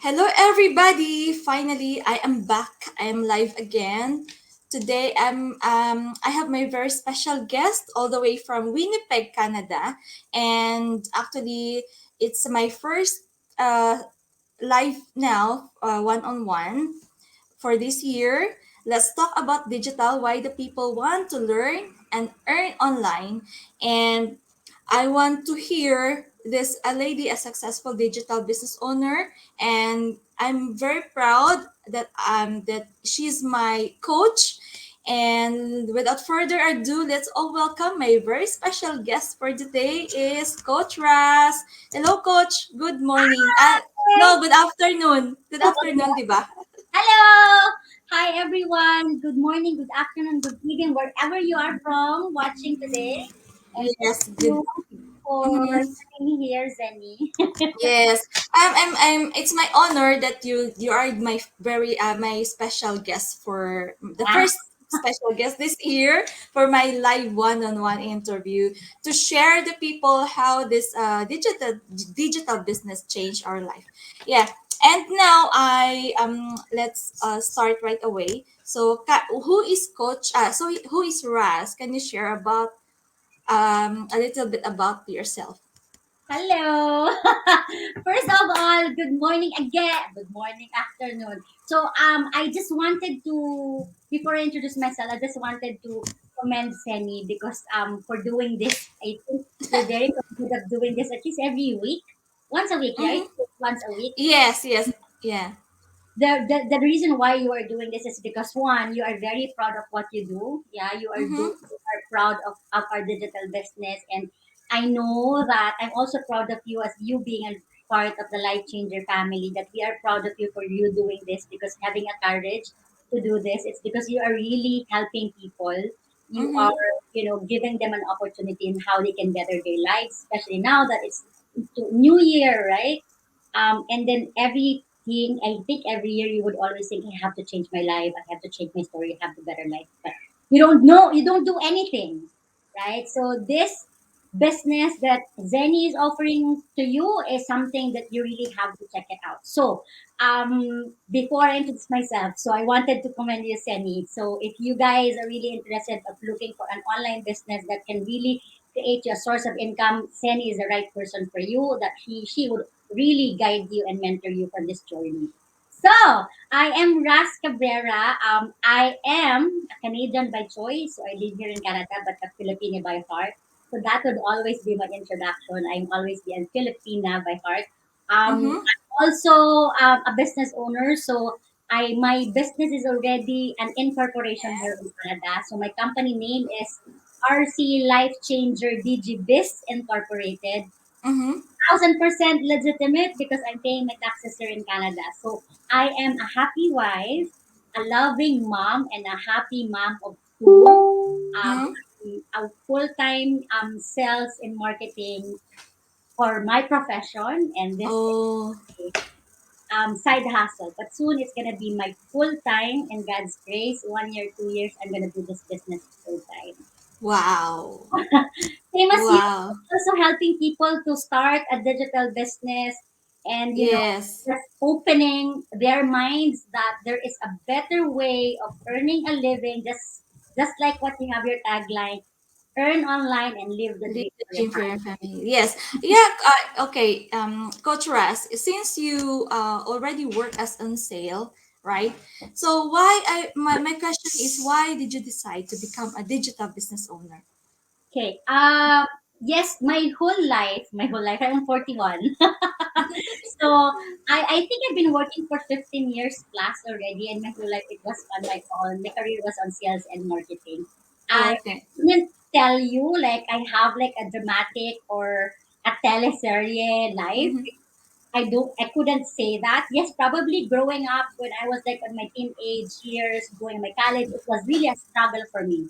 Hello, everybody. Finally, I am back. I am live again. Today, I have my very special guest all the way from Winnipeg, Canada, and actually, it's my first live now, one on one for this year. Let's talk about digital, why the people want to learn and earn online. And I want to hear this a lady, a successful digital business owner, and I'm very proud that she's my coach. And without further ado, let's all welcome my very special guest for today is Coach Ras. Hello, Coach. Good morning. No, good afternoon. Good afternoon, di ba? Hello! Hi everyone. Good morning, good afternoon, good evening, wherever you are from watching today. And thank Yes, good. you for Mhm. having me here, Zenny. Yes, it's my honor that you are my very my special guest for the Ah, first special guest this year for my live one-on-one interview to share the people how this digital business changed our life. Yeah, and now I let's start right away. So who is Coach? Who is Raz? Can you share about a little bit about yourself? Hello. First of all, good morning again. Good morning, afternoon. So I just wanted to before I introduce myself, I just wanted to commend Zenny because for doing this. I think you're very good at doing this at least every week. Once a week, right? Mm-hmm. Once a week. Yes, yes, yeah. The reason why you are doing this is because one, you are very proud of what you do. Yeah, Mm-hmm. you are proud of our digital business, and I know that I'm also proud of you as you being a part of the Life Changer family. That we are proud of you for you doing this because having a courage to do this, it's because you are really helping people. You are, Mm-hmm. giving them an opportunity in how they can better their lives, especially now that it's new year, right? And then everything, I think every year you would always think, I have to change my life, I have to change my story, I have to better life. But you don't know, you don't do anything, right? So this business that Zenny is offering to you is something that you really have to check it out. So before I introduce myself, so I wanted to commend you, Zenny. So if you guys are really interested of looking for an online business that can really create you a source of income, Zenny is the right person for you. That she would really guide you and mentor you for this journey. So, I am Ras Cabrera. I am a Canadian by choice. So, I live here in Canada, but a Filipino by heart. So, that would always be my introduction. I'm always be a Filipina by heart. Mm-hmm. I'm also a business owner. So, my business is already an incorporation here in Canada. So, my company name is RC Life Changer DG Biz Incorporated. Mm-hmm. 1,000% legitimate because I'm paying my taxes here in Canada. So I am a happy wife, a loving mom, and a happy mom of two. Mm-hmm. A full-time sales and marketing for my profession, and this Oh, is side hustle. But soon it's gonna be my full-time, in God's grace. 1 year, 2 years, I'm gonna do this business full-time. wow. Same as you, Wow. also helping people to start a digital business and Yes. just opening their minds that there is a better way of earning a living, just like what you have your tagline, earn online and live the Leave dream the for your gym for your family. family. Yes. Yeah. Okay. Coach Ras, since you already work as on sale, right? So my question is why did you decide to become a digital business owner? Okay. Yes, my whole life, I'm 41. So I think I've been working for 15 years plus already, and my whole life it was on my own. My career was on sales and marketing. I Okay. couldn't tell you like I have like a dramatic or a teleserye life. Mm-hmm. I couldn't say that. Yes, probably growing up when I was like on my teenage years, going my college, it was really a struggle for me.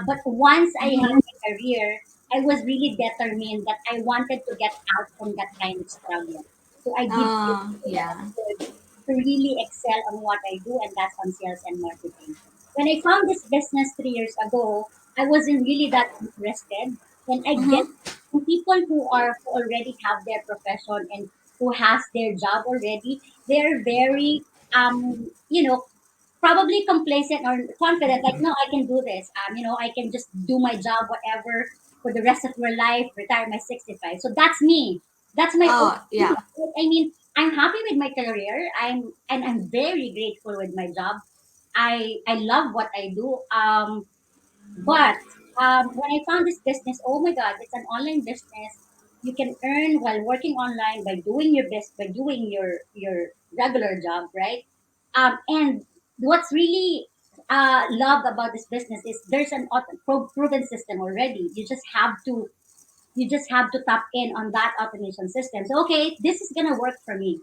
But once I had a career, I was really determined that I wanted to get out from that kind of struggle. So I did everything that I Yeah. could to really excel on what I do, and that's on sales and marketing. When I found this business 3 years ago, I wasn't really that interested. When I get Mm-hmm. people who already have their profession and who has their job already, they're very probably complacent or confident, like, no, I can do this. I can just do my job, whatever, for the rest of your life, retire my 65. So that's me. That's my own. Oh, yeah. I mean, I'm happy with my career. I'm very grateful with my job. I love what I do. But when I found this business, oh my God, it's an online business. You can earn while working online by doing your best, by doing your regular job, right? And what's really loved about this business is there's an proven system already. You just have to tap in on that automation system. So okay, this is gonna work for me.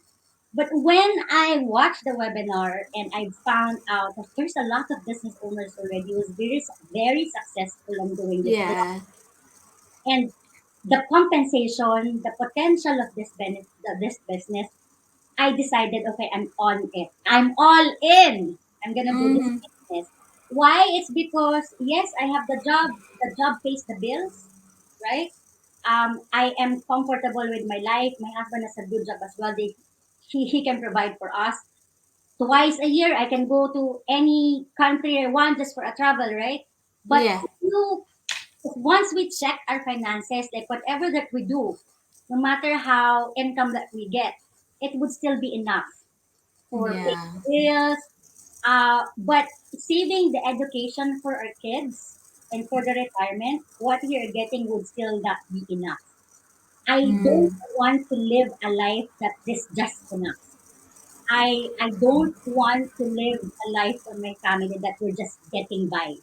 But when I watched the webinar and I found out that there's a lot of business owners already who's very successful in doing this business, Yeah. and the compensation, the potential of this business, I decided, okay, I'm on it. I'm all in. I'm gonna do this Mm-hmm. business. Why? It's because yes, I have the job. The job pays the bills, right? I am comfortable with my life. My husband has a good job as well. He can provide for us. Twice a year, I can go to any country I want just for a travel, right? But Yeah. if once we check our finances, like whatever that we do, no matter how income that we get, it would still be enough for paying Yeah. bills. But saving the education for our kids and for the retirement, what we are getting would still not be enough. I don't Mm. want to live a life that is just enough. I don't want to live a life for my family that we're just getting by.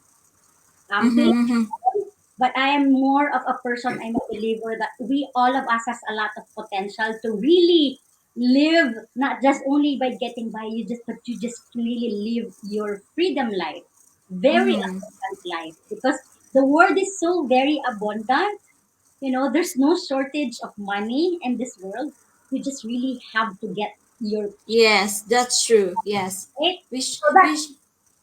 To Mm-hmm. each Mm-hmm. his own, but I am more of a person. I'm a believer that we all of us has a lot of potential to really live, not just only by getting by. But you just really live your freedom life, very Mm-hmm. abundant life, because the world is so very abundant. There's no shortage of money in this world. You just really have to get your Yes, that's true. Yes. right. We sh- So that we sh-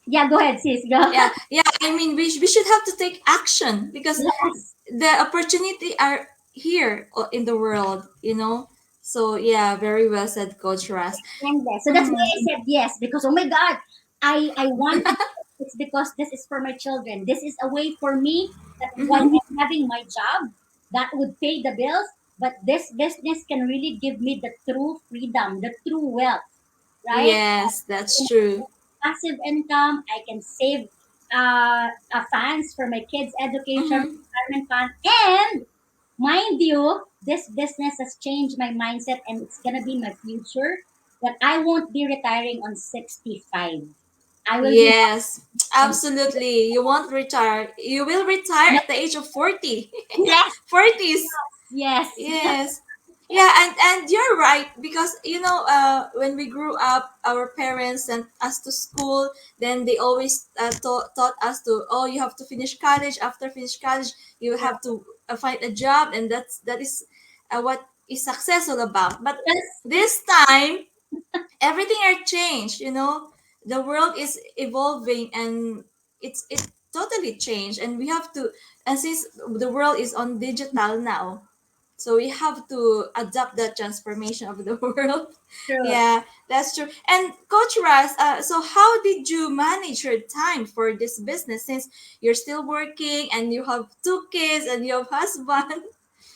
yeah, go ahead, sis. Go. yeah, yeah. I mean, we should have to take action because Yes. the opportunity are here in the world, you know. So yeah, very well said, Coach Russ. Endless. So that's why Mm-hmm. I said yes, because oh my God, I want to. It's because this is for my children. This is a way for me that while Mm-hmm. I'm having my job that would pay the bills, but this business can really give me the true freedom, the true wealth, right? Yes, that's true. Passive income. I can save funds for my kids' education, Mm-hmm. retirement fund, and mind you, this business has changed my mindset, and it's gonna be my future. That I won't be retiring on 65. I will be Yes, on absolutely. You won't retire. You will retire no, at the age of 40. yes, 40s. yes, Yes. Yeah, and you're right because when we grew up, our parents sent us to school. Then they always taught us to, oh, you have to finish college. After finish college, you have to find a job, and that is what is success all about. But yes, this time, everything are changed. The world is evolving, and it totally changed, and we have to. And since the world is on digital now, so we have to adapt that transformation of the world. true. Yeah, that's true. And Coach Ras, so how did you manage your time for this business since you're still working and you have two kids and you have husband?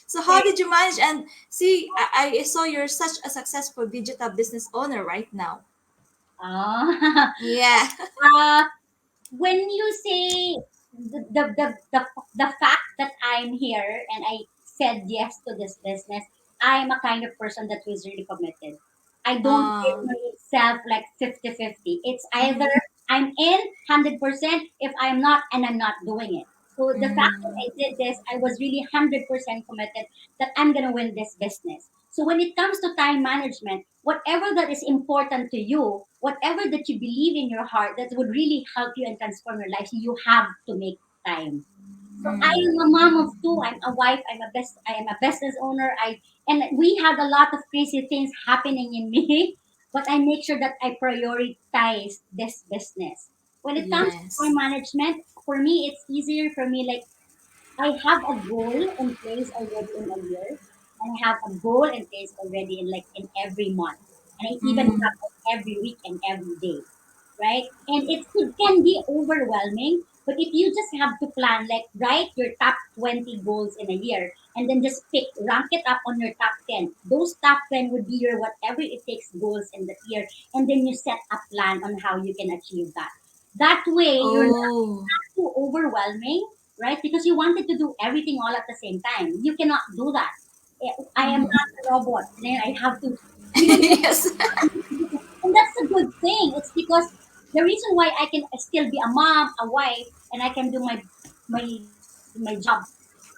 So how did you manage? And see, I saw you're such a successful digital business owner right now. Ah, Yeah. uh, when you say the fact that I'm here and I said yes to this business, I'm a kind of person that was really committed. I don't give Um. myself like 50-50. It's either Mm-hmm. I'm in 100% if I'm not, and I'm not doing it. So the fact that Mm-hmm. I did this, I was really 100% committed that I'm going to win this business. So when it comes to time management, whatever that is important to you, whatever that you believe in your heart that would really help you and transform your life, you have to make time. So I Mm. am a mom of two. I'm a wife. I am a business owner. And we have a lot of crazy things happening in me, but I make sure that I prioritize this business. When it comes to time Yes. management, for me it's easier for me, like I have a goal in place already in a year. and I have a goal in place already in like in every month, and I even Mm-hmm. have it every week and every day, right? And it can be overwhelming, but if you just have to plan, like write your top 20 goals in a year, and then just pick, rank it up on your top 10. Those top 10 would be your whatever it takes goals in the year, and then you set a plan on how you can achieve that. That way, you're not Oh. too overwhelming, right? Because you wanted to do everything all at the same time. You cannot do that. I am Mm-hmm. not a robot, and I have to, even Yes. and that's a good thing. It's because the reason why I can still be a mom, a wife, and I can do my job.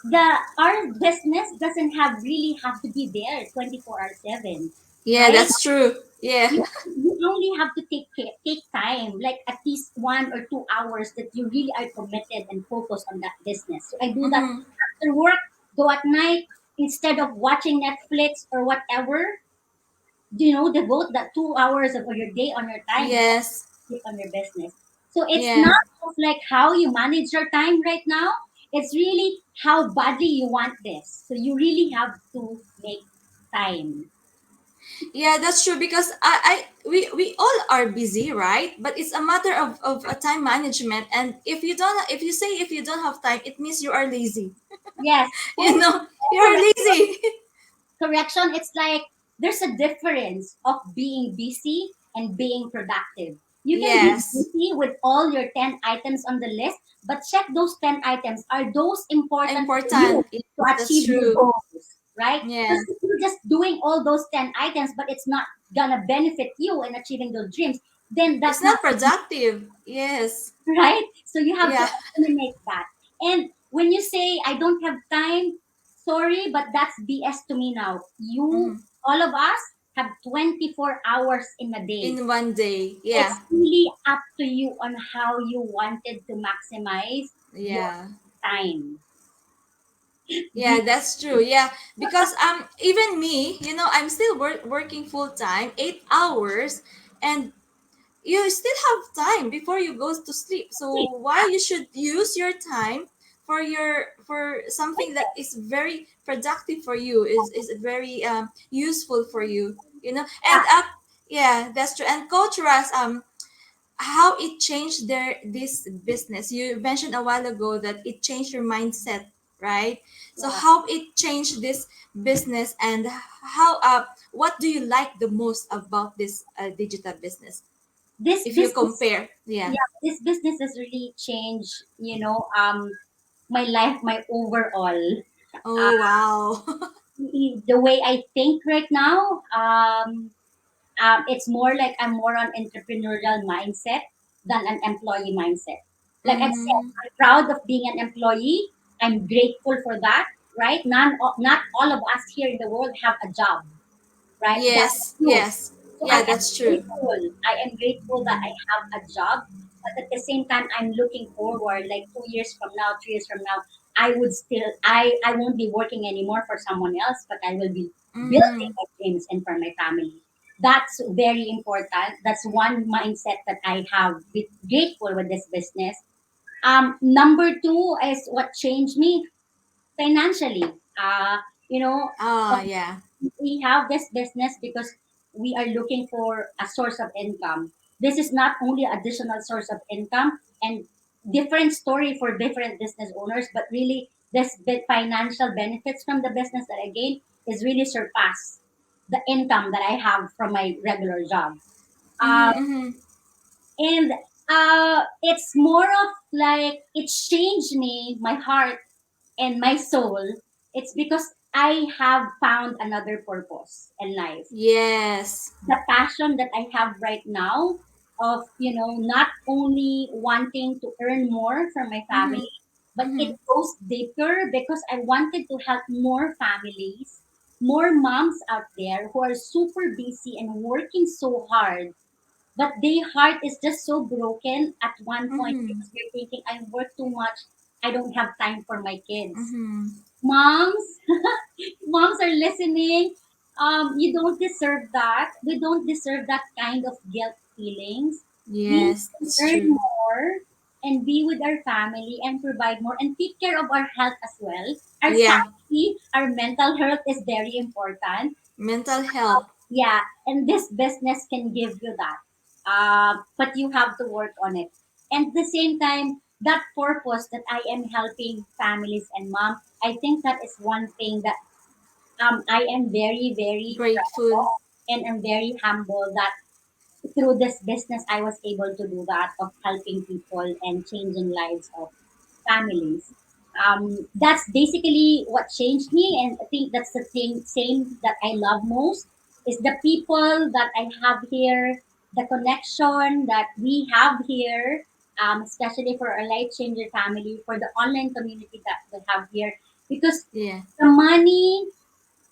The our business doesn't have really have to be there 24/7, Yeah, right? that's true. Yeah. You only have to take time, like at least 1 or 2 hours that you really are committed and focused on that business. So I do that Mm-hmm. after work, go at night instead of watching Netflix or whatever. Devote that 2 hours of your day on your time and Yes. keep on your business. So it's Yeah. not just like how you manage your time right now. It's really how badly you want this. So you really have to make time. Yeah, that's true because we all are busy, right? But it's a matter of a time management. And if you say if you don't have time, it means you are lazy. Yes. You Oh, know, you are correction. lazy. Correction. It's like there's a difference of being busy and being productive. You can be Yes. busy with all your 10 items on the list, but check those 10 items. Are those important for you Important. Yes, to that's achieve your true. goals? Right? Yeah. Because if you're just doing all those 10 items, but it's not gonna benefit you in achieving those dreams, then It's that's not not productive. Yes. right. So you have to Yeah. eliminate that. And when you say I don't have time, sorry, but that's BS to me now. Hmm. All of us, have 24 hours in a day. In one day. It's Yeah. really up to you on how you wanted to maximize your Yeah. time. Yeah, that's true. Yeah, because even me, I'm still working full time, 8 hours, and you still have time before you go to sleep. So why you should use your time for something that is very productive for you, is very useful for you. And yeah, that's true. And Coach Ras, how it changed this business, you mentioned a while ago that it changed your mindset, right? So Yeah. how it changed this business, and how what do you like the most about this digital business, This if you business, compare? Yeah. yeah, this business has really changed, my life, my overall. Oh, wow. The way I think right now, it's more like I'm more on entrepreneurial mindset than an employee mindset. Like I said, Mm-hmm. I'm proud of being an employee. I'm grateful for that, right? Not all of us here in the world have a job, right? That's Yes, true. yes. So I Yeah, am that's true. grateful. I am grateful that I have a job, but at the same time, I'm looking forward. Like 2 years from now, 3 years from now, I won't be working anymore for someone else, but I will be building Mm-hmm. my dreams and for my family. That's very important. That's one mindset that I have. Be grateful with this business. Number two is what changed me financially. You know, Ah, yeah. we have this business because we are looking for a source of income. This is not only additional source of income and different story for different business owners, but really financial benefits from the business that I gain is really surpass the income that I have from my regular job. Mm-hmm, Um, mm-hmm. and it's more of like it changed me, my heart and my soul. It's because I have found another purpose in life. Yes. The passion that I have right now of, not only wanting to earn more from my Mm-hmm, family, but mm-hmm. it goes deeper because I wanted to help more families, more moms out there who are super busy and working so hard, but their heart is just so broken at one point Mm-hmm. because they're thinking, I work too much, I don't have time for my kids. Mm-hmm. Moms, moms are listening. You don't deserve that. We don't deserve that kind of guilt feelings. We Yes, can that's earn true. more. and be with our family and provide more and take care of our health as well. Our Yeah. sanity, our mental health is very important. Mental health. Yeah, and this business can give you that. But you have to work on it. And at the same time, that purpose that I am helping families and mom, I think that is one thing that I am very, very proud Grateful. of, and I'm very humble that through this business I was able to do that of helping people and changing lives of families. That's basically what changed me, and I think that's the thing same that I love most is the people that I have here, the connection that we have here, especially for our life changer family, for the online community that we have here, because Yeah. the money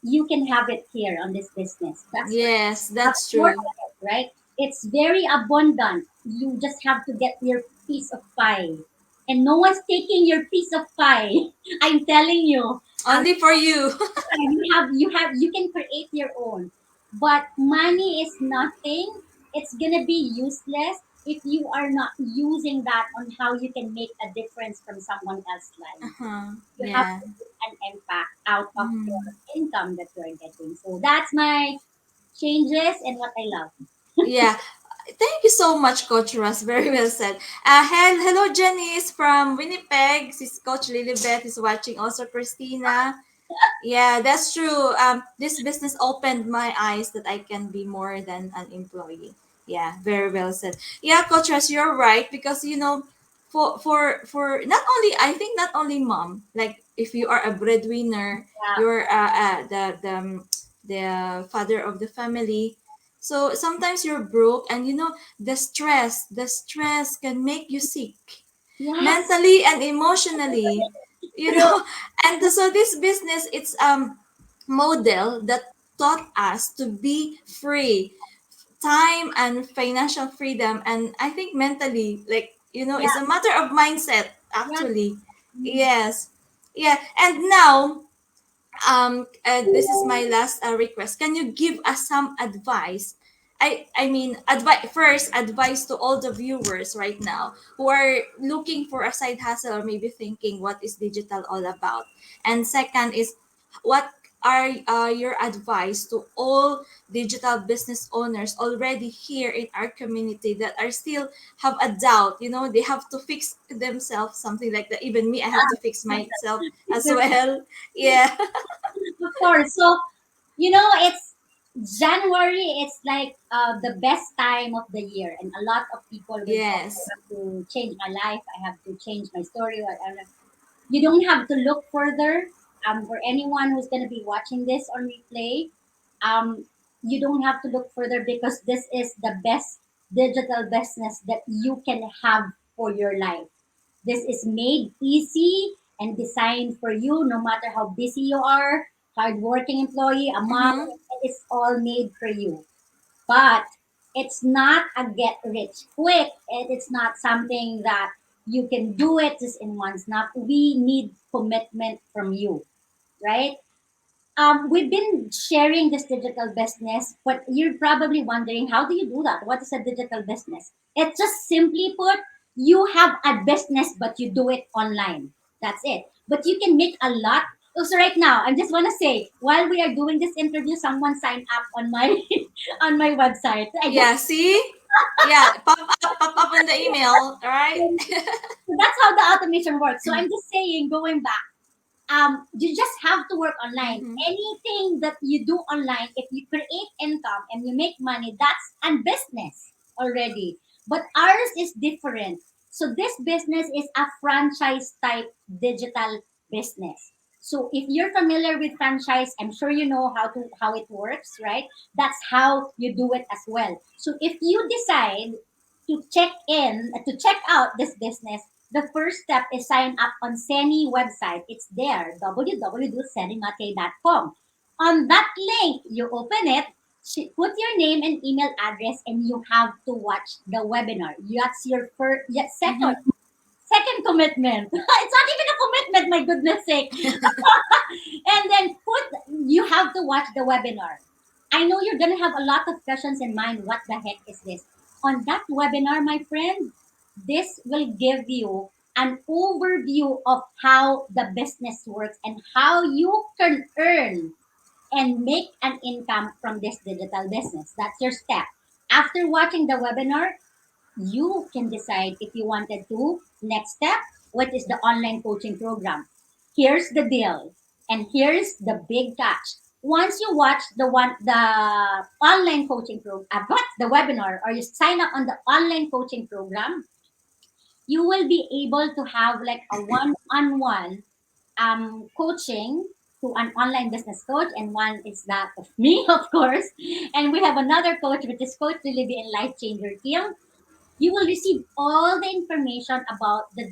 you can have it here on this business. That's for Yes, have that's to work true. on it, right? It's very abundant. You just have to get your piece of pie. And no one's taking your piece of pie. I'm telling you. Um, Only for you. you can create your own. But money is nothing. It's gonna be useless if you are not using that on how you can make a difference from someone else's life. Uh-huh. You have Yeah. to put an impact out of your Mhm. income that you are getting. So that's my changes and what I love. Yeah. Thank you so much, Coach Russ. Very well said. Hello, Janice from Winnipeg. This is Coach Lilibet is watching. Also, Christina. Yeah, that's true. This business opened my eyes that I can be more than an employee. Yeah, very well said. Yeah, Coach Russ, you're right because for not only I think not only mom, like if you are a breadwinner, Yeah, you're the father of the family. So sometimes you're broke, and the stress can make you sick yes, mentally and emotionally, you true. know. And so this business, it's model that taught us to be free, time and financial freedom, and I think mentally, like, Yeah, it's a matter of mindset yeah. actually. Mm. Yes. Yeah, and now, this is my last request. Can you give us some advice? I mean, advice to all the viewers right now who are looking for a side hustle or maybe thinking what is digital all about. And second is, what are your advice to all digital business owners already here in our community that are still have a doubt? They have to fix themselves, something like that. Even me, I have to fix myself as True. well. Yeah. Of course. So, it's January. It's like the best time of the year, and a lot of people will say, "I Yes. have to change my life. I have to change my story." You don't have to look further. For anyone who's going to be watching this on replay, um, you don't have to look further because this is the best digital business that you can have for your life. This is made easy and designed for you, no matter how busy you are, hardworking employee, a mom, Mm-hmm. it's all made for you. But it's not a get rich quick, and it's not something that you can do it just in one snap. We need commitment from you, right? We've been sharing this digital business, but you're probably wondering, how do you do that? What is a digital business? It's just simply put, you have a business, but you do it online. That's it. But you can make a lot. Oh, so right now, I just want to say, while we are doing this interview, someone signed up on my on my website. I just Yeah, see? Yeah, pop up on the email, all right? so that's how the automation works. So I'm just saying, going back, you just have to work online. Mm-hmm. Anything that you do online, if you create income and you make money, that's a business already. But ours is different. So this business is a franchise type digital business. So if you're familiar with franchise, I'm sure you know how it works, right? That's how you do it as well. So if you decide to check out this business, the first step is sign up on Seni website. It's there, www.senimate.com. On that link, you open it, put your name and email address, and you have to watch the webinar. That's your first, Mm-hmm. second commitment. It's not even a commitment, my goodness sake. And then you have to watch the webinar. I know you're gonna have a lot of questions in mind. What the heck is this? On that webinar, my friend, this will give you an overview of how the business works and how you can earn and make an income from this digital business. That's your step. After watching the webinar, you can decide if you wanted to next step, what is the online coaching program. Here's the deal, and here's the big catch. Once you watch the online coaching program, what the webinar, or you sign up on the online coaching program, you will be able to have like a one-on-one coaching to an online business coach, and one is that of me, of course. And we have another coach, which is Coach Lily and Life Changer Team. You will receive all the information about the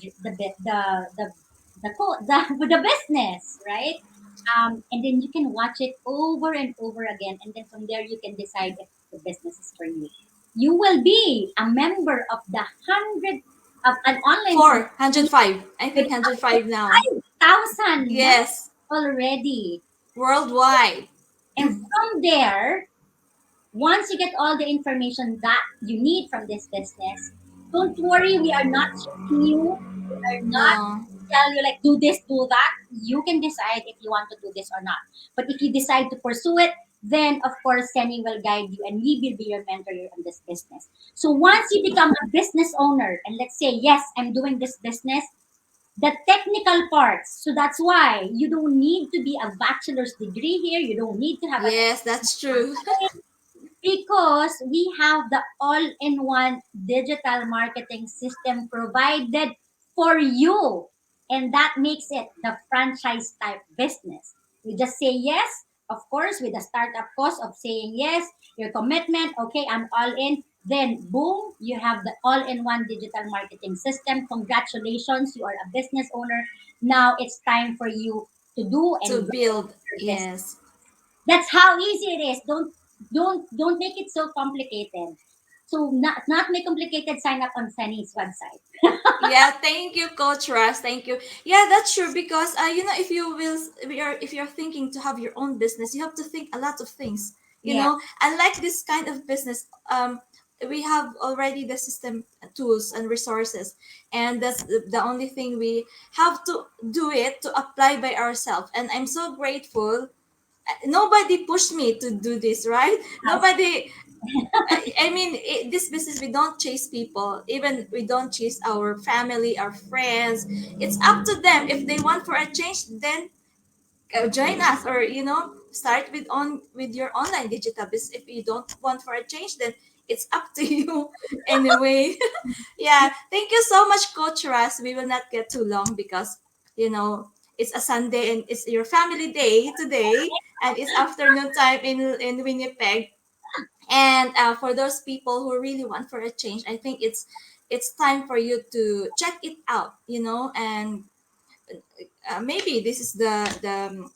business, right? And then you can watch it over and over again, and then from there you can decide if the business is for you. You will be a member of the hundred of an online Four community hundred five. I with think 105 now. 5,000 members Yes, already. worldwide. And from there, once you get all the information that you need from this business, don't worry, we are not chasing you. We are not No. tell you like do this, do that. You can decide if you want to do this or not. But if you decide to pursue it, then of course Seni will guide you and we will be your mentor in this business. So once you become a business owner and let's say, yes, I'm doing this business, the technical parts. So that's why you don't need to be a bachelor's degree here. You don't need to have a Yes, that's true. because we have the all-in-one digital marketing system provided for you, and that makes it the franchise type business. You just say yes, of course, with the startup cost of saying yes, your commitment, okay, I'm all in, then boom, you have the all-in-one digital marketing system. Congratulations, you are a business owner. Now it's time for you to do To and grow build. your business. Yes. That's how easy it is. Don't make it so complicated. So not make complicated. Sign up on Sunny's website. Yeah, thank you, Coach Russ. Thank you. Yeah, that's true because if you will, if you're thinking to have your own business, you have to think a lot of things. Yeah. Unlike this kind of business, we have already the system tools and resources, and that's the only thing we have to do it to apply by ourselves. And I'm so grateful. Nobody pushed me to do this, right? Nobody. I mean, this business, we don't chase people. Even we don't chase our family, our friends. It's up to them. If they want for a change, then join us, or start with your online digital business. If you don't want for a change, then it's up to you. Anyway, yeah. Thank you so much, Coach Ras. We will not get too long because you know it's a Sunday and it's your family day today, and it's afternoon time in Winnipeg. And for those people who really want for a change, I think it's time for you to check it out, and maybe this is the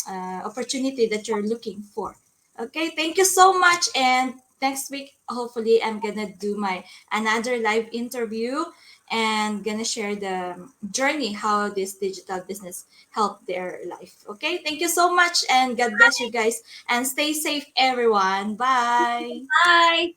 opportunity that you're looking for. Okay, thank you so much. And next week, hopefully, I'm gonna do my another live interview and gonna share the journey how this digital business helped their life. Okay, thank you so much, and God bless you guys, and stay safe, everyone. Bye. Bye.